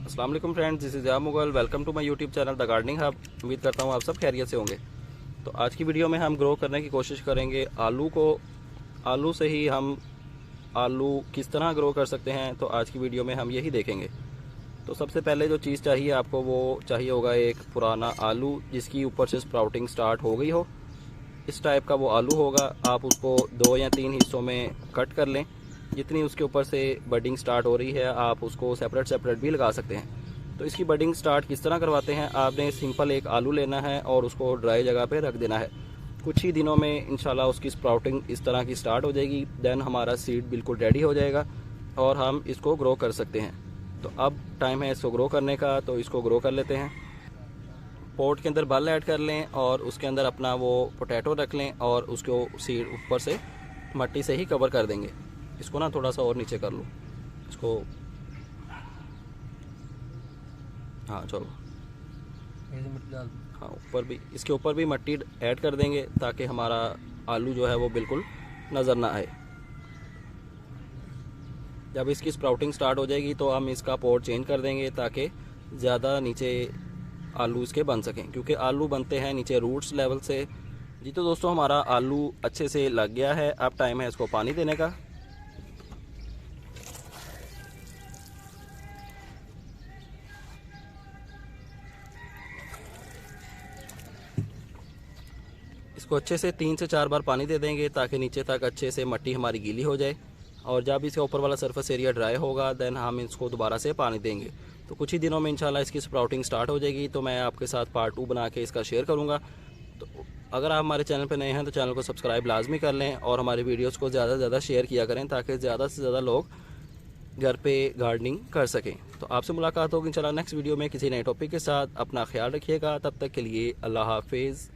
अस्सलाम वालेकुम friends, this is या Mughal. Welcome to my YouTube channel the gardening hub. उम्मीद करता हूँ आप सब खैरियत से होंगे। तो आज की वीडियो में हम ग्रो करने की कोशिश करेंगे आलू को। आलू से ही हम आलू किस तरह ग्रो कर सकते हैं, तो आज की वीडियो में हम यही देखेंगे। तो सबसे पहले जो चीज़ चाहिए आपको, वो चाहिए होगा एक पुराना आलू जिसकी ऊपर से स्प्राउटिंग स्टार्ट हो गई हो। इस टाइप का वो आलू होगा। आप उसको 2 या 3 हिस्सों में कट कर लें। जितनी उसके ऊपर से बडिंग स्टार्ट हो रही है, आप उसको सेपरेट भी लगा सकते हैं। तो इसकी बडिंग स्टार्ट किस तरह करवाते हैं, आपने सिंपल एक आलू लेना है और उसको ड्राई जगह पे रख देना है। कुछ ही दिनों में इंशाल्लाह उसकी स्प्राउटिंग इस तरह की स्टार्ट हो जाएगी। देन हमारा सीड बिल्कुल रेडी हो जाएगा और हम इसको ग्रो कर सकते हैं। तो अब टाइम है इसको ग्रो करने का, तो इसको ग्रो कर लेते हैं। पॉट के अंदर बल ऐड कर लें और उसके अंदर अपना वो पोटैटो रख लें और उसको सीड ऊपर से मट्टी से ही कवर कर देंगे। इसको ना थोड़ा सा और नीचे कर लो इसको। हाँ चलो, हाँ ऊपर भी, इसके ऊपर भी मट्टी ऐड कर देंगे ताकि हमारा आलू जो है वो बिल्कुल नज़र ना आए। जब इसकी स्प्राउटिंग स्टार्ट हो जाएगी तो हम इसका पॉट चेंज कर देंगे ताकि ज़्यादा नीचे आलू इसके बन सकें, क्योंकि आलू बनते हैं नीचे रूट्स लेवल से। जी तो दोस्तों, हमारा आलू अच्छे से लग गया है। अब टाइम है इसको पानी देने का। इसको अच्छे से 3 से 4 बार पानी दे देंगे ताकि नीचे तक अच्छे से मट्टी हमारी गीली हो जाए। और जब इसका ऊपर वाला सरफेस एरिया ड्राई होगा, देन हम इसको दोबारा से पानी देंगे। तो कुछ ही दिनों में इंशाल्लाह इसकी स्प्राउटिंग स्टार्ट हो जाएगी। तो मैं आपके साथ पार्ट 2 बना के इसका शेयर करूँगा। तो अगर आप हमारे चैनल पर नए हैं तो चैनल को सब्सक्राइब लाजमी कर लें और हमारे वीडियोज़ को ज़्यादा से ज़्यादा शेयर किया करें ताकि ज़्यादा से ज़्यादा लोग घर पे गार्डनिंग कर सकें। तो आपसे मुलाकात होगी इंशाल्लाह नेक्स्ट वीडियो में किसी नए टॉपिक के साथ। अपना ख्याल रखिएगा। तब तक के लिए अल्लाह हाफिज़।